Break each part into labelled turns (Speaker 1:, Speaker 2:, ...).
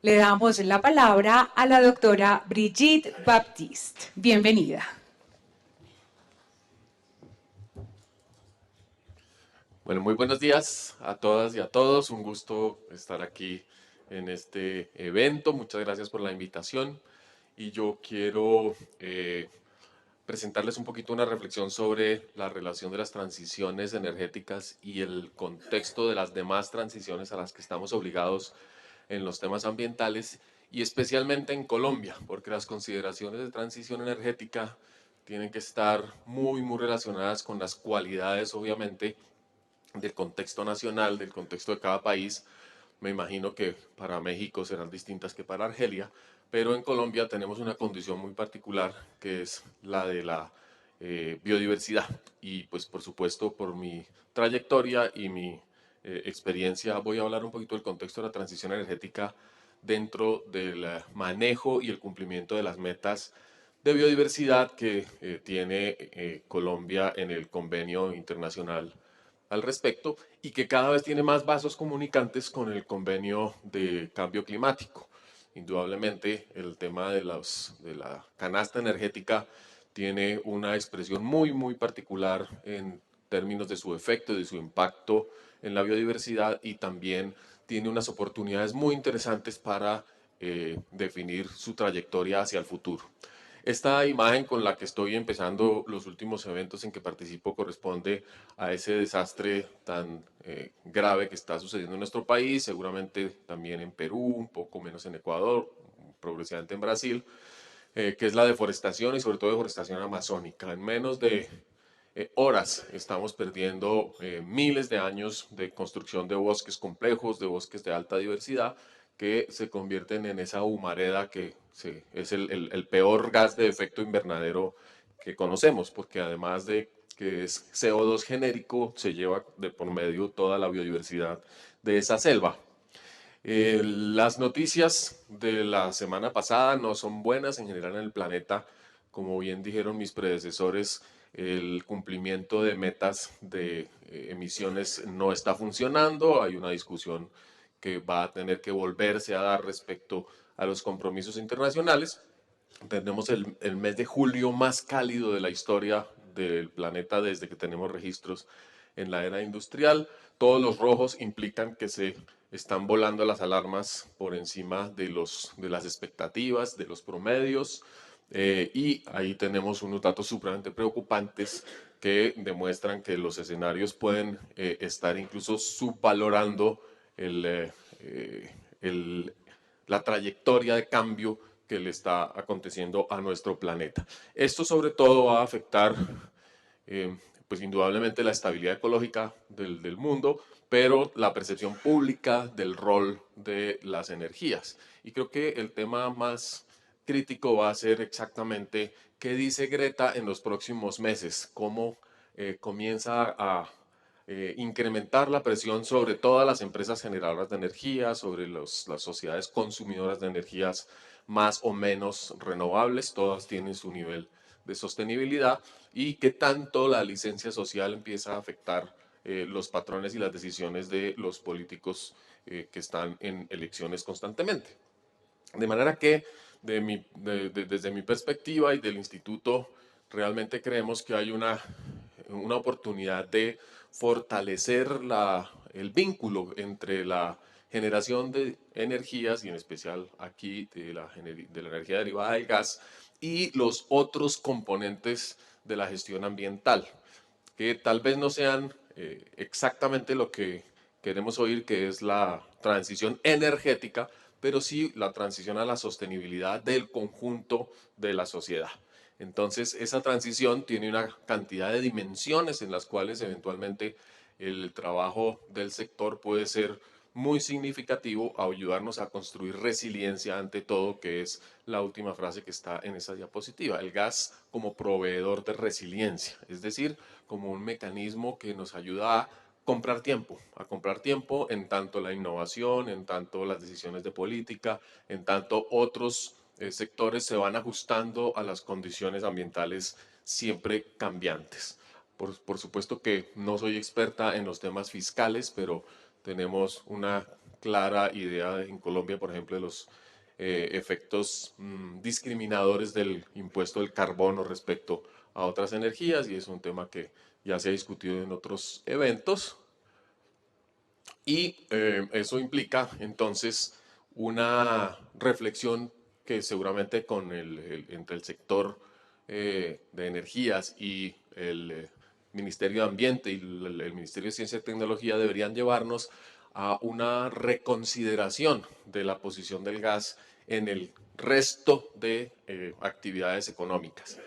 Speaker 1: Le damos la palabra a la doctora Brigitte Baptiste. Bienvenida.
Speaker 2: Bueno, muy buenos días a todas y a todos. Un gusto estar aquí en este evento. Muchas gracias por la invitación. Y yo quiero presentarles un poquito una reflexión sobre la relación de las transiciones energéticas y el contexto de las demás transiciones a las que estamos obligados en los temas ambientales y especialmente en Colombia, porque las consideraciones de transición energética tienen que estar muy relacionadas con las cualidades, obviamente, del contexto nacional, del contexto de cada país. Me imagino que para México serán distintas que para Argelia, pero en Colombia tenemos una condición muy particular que es la de la biodiversidad. Y pues por supuesto por mi trayectoria y mi experiencia voy a hablar un poquito del contexto de la transición energética dentro del manejo y el cumplimiento de las metas de biodiversidad que tiene Colombia en el convenio internacional al respecto y que cada vez tiene más vasos comunicantes con el convenio de cambio climático. Indudablemente el tema de la canasta energética tiene una expresión muy particular en términos de su efecto y de su impacto en la biodiversidad y también tiene unas oportunidades muy interesantes para definir su trayectoria hacia el futuro. Esta imagen con la que estoy empezando los últimos eventos en que participo corresponde a ese desastre tan grave que está sucediendo en nuestro país, seguramente también en Perú, un poco menos en Ecuador, progresivamente en Brasil, que es la deforestación y sobre todo deforestación amazónica. En menos de horas estamos perdiendo miles de años de construcción de bosques complejos, de bosques de alta diversidad, que se convierten en esa humareda que es el peor gas de efecto invernadero que conocemos, porque además de que es CO2 genérico, se lleva de por medio toda la biodiversidad de esa selva. Las noticias de la semana pasada no son buenas en general en el planeta. Como bien dijeron mis predecesores, el cumplimiento de metas de emisiones no está funcionando. Hay una discusión que va a tener que volverse a dar respecto a los compromisos internacionales. Tenemos el mes de julio más cálido de la historia del planeta desde que tenemos registros en la era industrial. Todos los rojos implican que se están volando las alarmas por encima de las expectativas, de los promedios. Y ahí tenemos unos datos supremamente preocupantes que demuestran que los escenarios pueden estar incluso subvalorando el, el, la trayectoria de cambio que le está aconteciendo a nuestro planeta. Esto sobre todo va a afectar eh, pues indudablemente la estabilidad ecológica del mundo, pero la percepción pública del rol de las energías. Y creo que el tema más crítico va a ser exactamente qué dice Greta en los próximos meses, cómo comienza a incrementar la presión sobre todas las empresas generadoras de energía, sobre las sociedades consumidoras de energías más o menos renovables, todas tienen su nivel de sostenibilidad y qué tanto la licencia social empieza a afectar los patrones y las decisiones de los políticos que están en elecciones constantemente. De manera que desde mi perspectiva y del instituto realmente creemos que hay una oportunidad de fortalecer el vínculo entre la generación de energías y en especial aquí de la energía derivada del gas y los otros componentes de la gestión ambiental, que tal vez no sean exactamente lo que queremos oír, que es la transición energética, pero sí la transición a la sostenibilidad del conjunto de la sociedad. Entonces, esa transición tiene una cantidad de dimensiones en las cuales eventualmente el trabajo del sector puede ser muy significativo a ayudarnos a construir resiliencia ante todo, que es la última frase que está en esa diapositiva. El gas como proveedor de resiliencia, es decir, como un mecanismo que nos ayuda a comprar tiempo en tanto la innovación, en tanto las decisiones de política, en tanto otros sectores se van ajustando a las condiciones ambientales siempre cambiantes. Por supuesto que no soy experta en los temas fiscales, pero tenemos una clara idea en Colombia, por ejemplo, de los efectos discriminadores del impuesto del carbono respecto a otras energías, y es un tema que ya se ha discutido en otros eventos. Y eso implica entonces una reflexión que seguramente con entre el sector de energías y el Ministerio de Ambiente y el Ministerio de Ciencia y Tecnología deberían llevarnos a una reconsideración de la posición del gas en el resto de actividades económicas.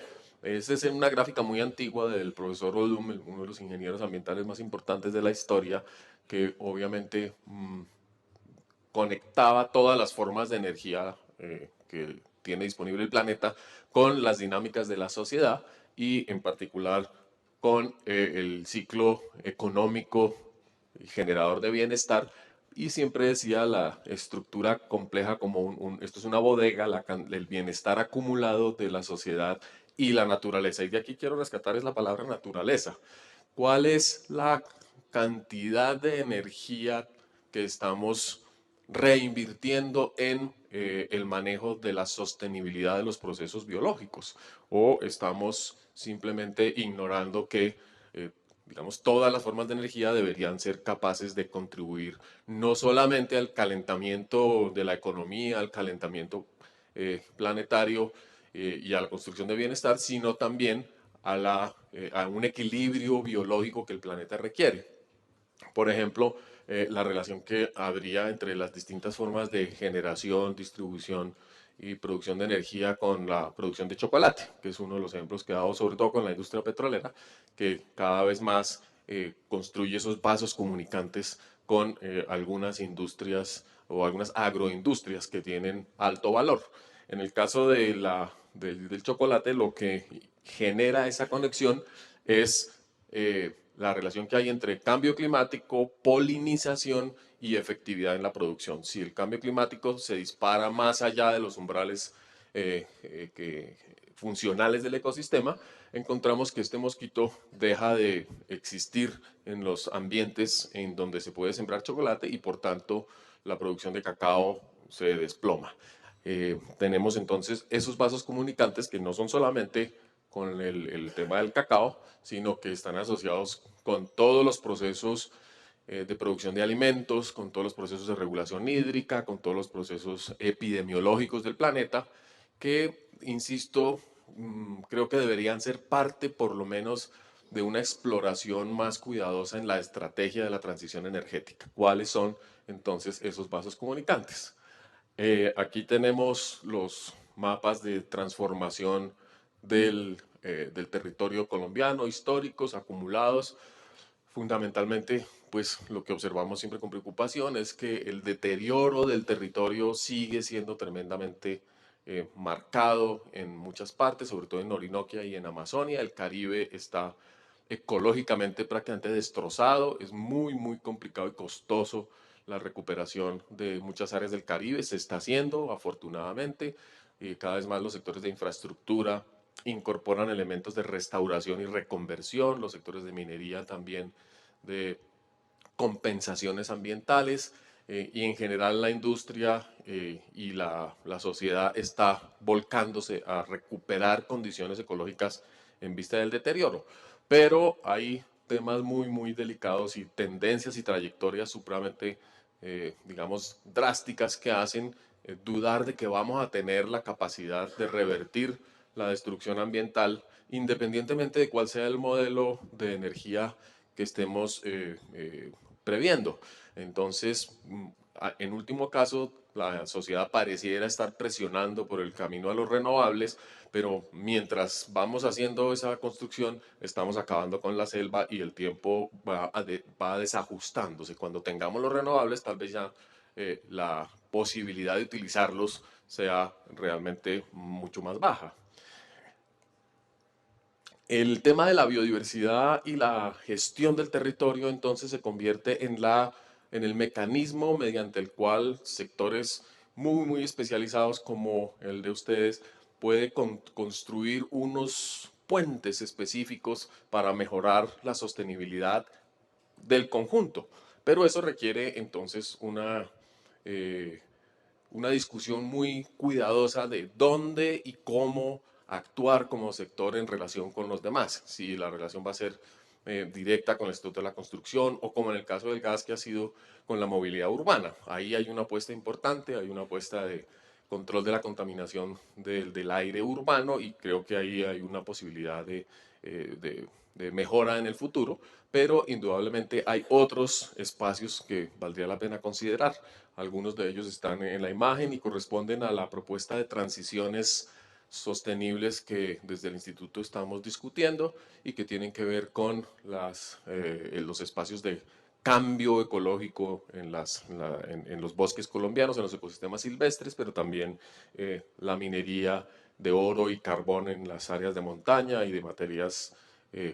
Speaker 2: Esa es una gráfica muy antigua del profesor Odum, uno de los ingenieros ambientales más importantes de la historia, que obviamente conectaba todas las formas de energía que tiene disponible el planeta con las dinámicas de la sociedad y en particular con el ciclo económico y generador de bienestar. Y siempre decía la estructura compleja como esto es una bodega, el bienestar acumulado de la sociedad y la naturaleza. Y de aquí quiero rescatar es la palabra naturaleza. ¿Cuál es la cantidad de energía que estamos reinvirtiendo en el manejo de la sostenibilidad de los procesos biológicos? ¿O estamos simplemente ignorando que, digamos, todas las formas de energía deberían ser capaces de contribuir no solamente al calentamiento de la economía, al calentamiento planetario y a la construcción de bienestar, sino también a un equilibrio biológico que el planeta requiere? Por ejemplo, la relación que habría entre las distintas formas de generación, distribución y producción de energía con la producción de chocolate, que es uno de los ejemplos que he dado, sobre todo con la industria petrolera, que cada vez más construye esos vasos comunicantes con algunas industrias o algunas agroindustrias que tienen alto valor. En el caso del chocolate, lo que genera esa conexión es la relación que hay entre cambio climático, polinización y efectividad en la producción. Si el cambio climático se dispara más allá de los umbrales funcionales del ecosistema, encontramos que este mosquito deja de existir en los ambientes en donde se puede sembrar chocolate y por tanto la producción de cacao se desploma. Tenemos entonces esos vasos comunicantes que no son solamente con el tema del cacao, sino que están asociados con todos los procesos de producción de alimentos, con todos los procesos de regulación hídrica, con todos los procesos epidemiológicos del planeta, que, insisto, creo que deberían ser parte por lo menos de una exploración más cuidadosa en la estrategia de la transición energética. ¿Cuáles son entonces esos vasos comunicantes? Aquí tenemos los mapas de transformación del territorio colombiano, históricos, acumulados. Fundamentalmente, pues lo que observamos siempre con preocupación es que el deterioro del territorio sigue siendo tremendamente marcado en muchas partes, sobre todo en Orinoquia y en Amazonia. El Caribe está ecológicamente prácticamente destrozado. Es muy, muy complicado y costoso la recuperación de muchas áreas del Caribe. Se está haciendo, afortunadamente, y cada vez más los sectores de infraestructura incorporan elementos de restauración y reconversión, los sectores de minería también de compensaciones ambientales, y en general la industria y la sociedad está volcándose a recuperar condiciones ecológicas en vista del deterioro. Pero hay temas muy, muy delicados y tendencias y trayectorias supremamente, digamos, drásticas que hacen dudar de que vamos a tener la capacidad de revertir la destrucción ambiental, independientemente de cuál sea el modelo de energía que estemos previendo. Entonces, en último caso, la sociedad pareciera estar presionando por el camino a los renovables, pero mientras vamos haciendo esa construcción, estamos acabando con la selva y el tiempo va desajustándose. Cuando tengamos los renovables, tal vez ya la posibilidad de utilizarlos sea realmente mucho más baja. El tema de la biodiversidad y la gestión del territorio entonces se convierte en el mecanismo mediante el cual sectores muy, muy especializados como el de ustedes puede construir unos puentes específicos para mejorar la sostenibilidad del conjunto. Pero eso requiere entonces una discusión muy cuidadosa de dónde y cómo actuar como sector en relación con los demás. Si la relación va a ser directa con el Estatuto de la Construcción o como en el caso del gas que ha sido con la movilidad urbana. Ahí hay una apuesta importante, hay una apuesta de control de la contaminación del aire urbano y creo que ahí hay una posibilidad de mejora en el futuro, pero indudablemente hay otros espacios que valdría la pena considerar. Algunos de ellos están en la imagen y corresponden a la propuesta de transiciones sostenibles que desde el instituto estamos discutiendo y que tienen que ver con los espacios de cambio ecológico en los bosques colombianos, en los ecosistemas silvestres, pero también la minería de oro y carbón en las áreas de montaña y de materias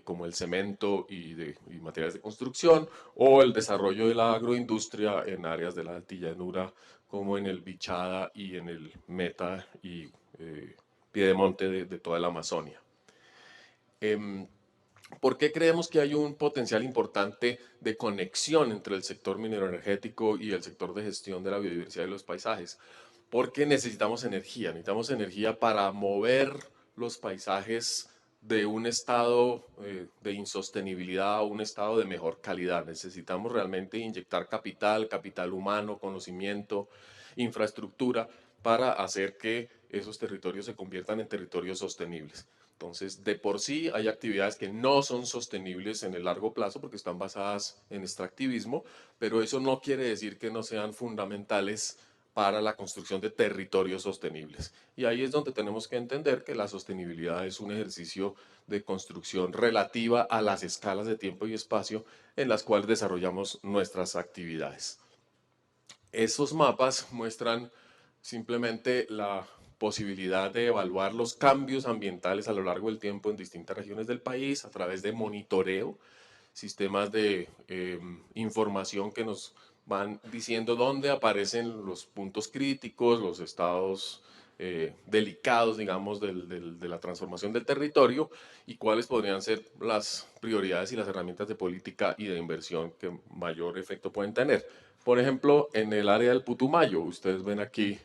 Speaker 2: como el cemento y materiales de construcción, o el desarrollo de la agroindustria en áreas de la altillanura, como en el Bichada y en el Meta y Piedemonte de toda la Amazonia. ¿Por qué creemos que hay un potencial importante de conexión entre el sector mineroenergético y el sector de gestión de la biodiversidad y los paisajes? Porque necesitamos energía para mover los paisajes de un estado de insostenibilidad a un estado de mejor calidad. Necesitamos realmente inyectar capital, capital humano, conocimiento, infraestructura para hacer que esos territorios se conviertan en territorios sostenibles. Entonces, de por sí hay actividades que no son sostenibles en el largo plazo porque están basadas en extractivismo, pero eso no quiere decir que no sean fundamentales para la construcción de territorios sostenibles. Y ahí es donde tenemos que entender que la sostenibilidad es un ejercicio de construcción relativa a las escalas de tiempo y espacio en las cuales desarrollamos nuestras actividades. Esos mapas muestran simplemente la posibilidad de evaluar los cambios ambientales a lo largo del tiempo en distintas regiones del país a través de monitoreo, sistemas de información que nos van diciendo dónde aparecen los puntos críticos, los estados delicados, digamos, de la transformación del territorio y cuáles podrían ser las prioridades y las herramientas de política y de inversión que mayor efecto pueden tener. Por ejemplo, en el área del Putumayo, ustedes ven aquí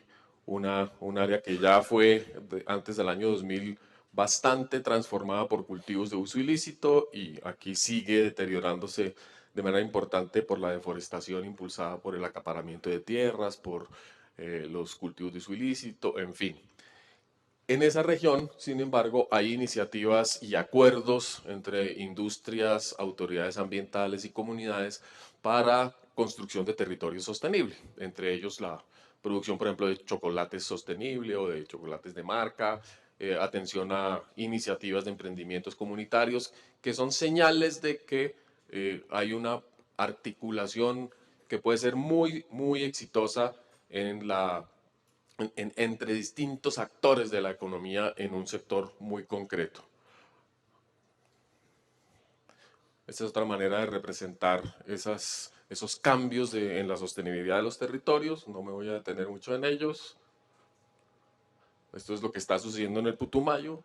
Speaker 2: un área que ya fue antes del año 2000 bastante transformada por cultivos de uso ilícito y aquí sigue deteriorándose de manera importante por la deforestación impulsada por el acaparamiento de tierras, por los cultivos de uso ilícito, en fin. En esa región, sin embargo, hay iniciativas y acuerdos entre industrias, autoridades ambientales y comunidades para construcción de territorio sostenible, entre ellos la producción, por ejemplo, de chocolates sostenible o de chocolates de marca, atención a iniciativas de emprendimientos comunitarios, que son señales de que hay una articulación que puede ser muy, muy exitosa en entre distintos actores de la economía en un sector muy concreto. Esta es otra manera de representar esos cambios en la sostenibilidad de los territorios. No me voy a detener mucho en ellos. Esto es lo que está sucediendo en el Putumayo.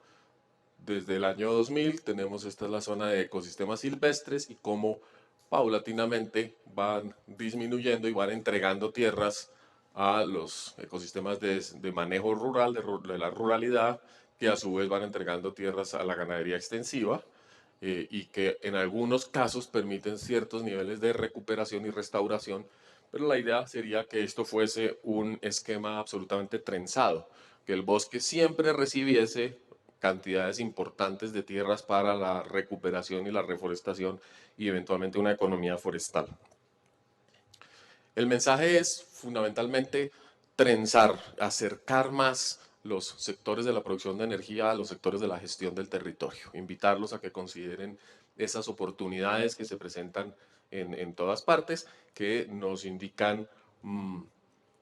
Speaker 2: Desde el año 2000 tenemos, esta es la zona de ecosistemas silvestres y cómo paulatinamente van disminuyendo y van entregando tierras a los ecosistemas de manejo rural, de la ruralidad, que a su vez van entregando tierras a la ganadería extensiva y que en algunos casos permiten ciertos niveles de recuperación y restauración, pero la idea sería que esto fuese un esquema absolutamente trenzado, que el bosque siempre recibiese cantidades importantes de tierras para la recuperación y la reforestación y eventualmente una economía forestal. El mensaje es fundamentalmente trenzar, acercar más los sectores de la producción de energía a los sectores de la gestión del territorio, invitarlos a que consideren esas oportunidades que se presentan en todas partes, que nos indican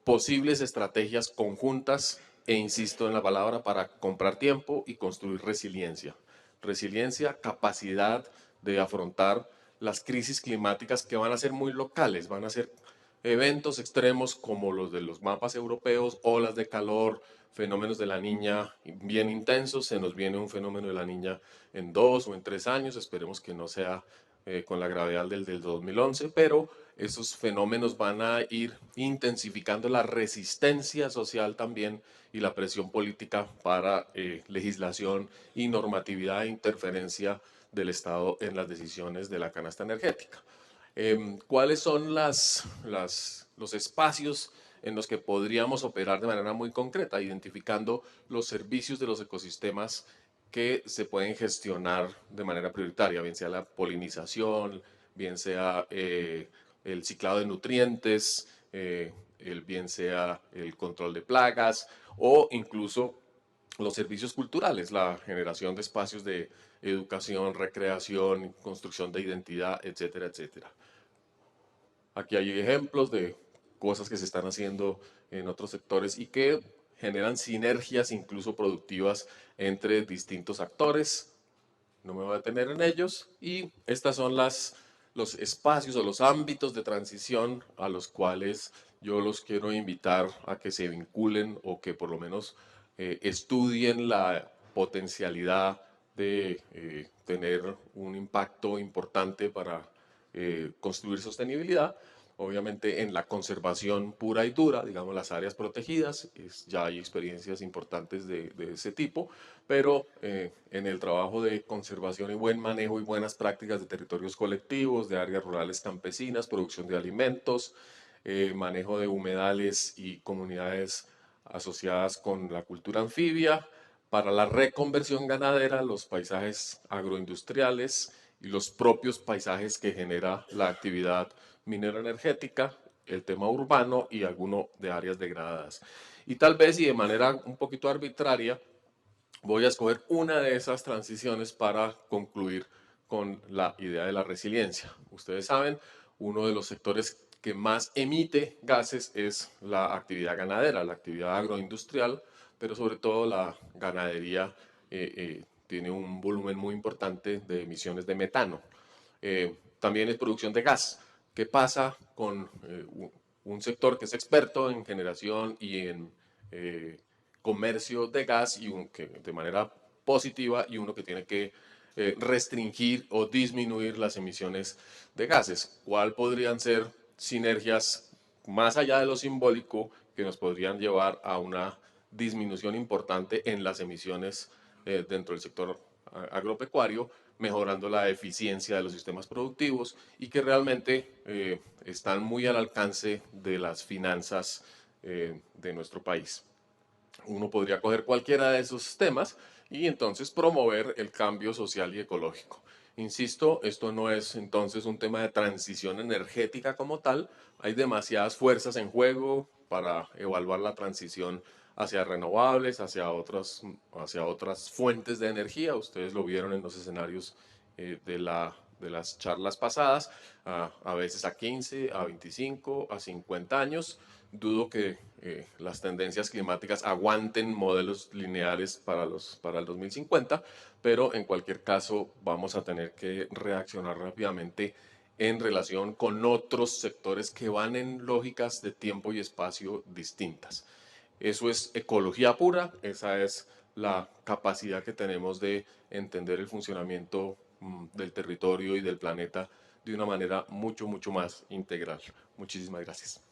Speaker 2: posibles estrategias conjuntas, e insisto en la palabra, para comprar tiempo y construir resiliencia. Resiliencia, capacidad de afrontar las crisis climáticas que van a ser muy locales, van a ser eventos extremos como los de los mapas europeos, olas de calor, fenómenos de la niña bien intensos. Se nos viene un fenómeno de la niña en 2 o en 3 años, esperemos que no sea con la gravedad del 2011, pero esos fenómenos van a ir intensificando la resistencia social también y la presión política para legislación y normatividad e interferencia del Estado en las decisiones de la canasta energética. ¿Cuáles son los espacios en los que podríamos operar de manera muy concreta, identificando los servicios de los ecosistemas que se pueden gestionar de manera prioritaria, bien sea la polinización, bien sea el ciclado de nutrientes, bien sea el control de plagas o incluso los servicios culturales, la generación de espacios de educación, recreación, construcción de identidad, etcétera, etcétera? Aquí hay ejemplos de cosas que se están haciendo en otros sectores y que generan sinergias incluso productivas entre distintos actores. No me voy a detener en ellos. Y estas son los espacios o los ámbitos de transición a los cuales yo los quiero invitar a que se vinculen o que por lo menos estudien la potencialidad de tener un impacto importante para construir sostenibilidad. Obviamente en la conservación pura y dura, digamos las áreas protegidas, ya hay experiencias importantes de ese tipo, pero en el trabajo de conservación y buen manejo y buenas prácticas de territorios colectivos, de áreas rurales campesinas, producción de alimentos, manejo de humedales y comunidades asociadas con la cultura anfibia, para la reconversión ganadera, los paisajes agroindustriales y los propios paisajes que genera la actividad minera energética, el tema urbano y alguno de áreas degradadas. Y tal vez y de manera un poquito arbitraria, voy a escoger una de esas transiciones para concluir con la idea de la resiliencia. Ustedes saben, uno de los sectores que más emite gases es la actividad ganadera, la actividad agroindustrial, pero sobre todo la ganadería tiene un volumen muy importante de emisiones de metano. También es producción de gas. ¿Qué pasa con un sector que es experto en generación y en comercio de gas y que de manera positiva y uno que tiene que restringir o disminuir las emisiones de gases? ¿Cuál podrían ser sinergias más allá de lo simbólico que nos podrían llevar a una disminución importante en las emisiones dentro del sector agropecuario, mejorando la eficiencia de los sistemas productivos y que realmente están muy al alcance de las finanzas de nuestro país? Uno podría coger cualquiera de esos temas y entonces promover el cambio social y ecológico. Insisto, esto no es entonces un tema de transición energética como tal. Hay demasiadas fuerzas en juego para evaluar la transición hacia renovables, hacia otras fuentes de energía. Ustedes lo vieron en los escenarios de las charlas pasadas, a veces a 15, a 25, a 50 años. Dudo que las tendencias climáticas aguanten modelos lineales para el 2050, pero en cualquier caso vamos a tener que reaccionar rápidamente en relación con otros sectores que van en lógicas de tiempo y espacio distintas. Eso es ecología pura, esa es la capacidad que tenemos de entender el funcionamiento del territorio y del planeta de una manera mucho, mucho más integral. Muchísimas gracias.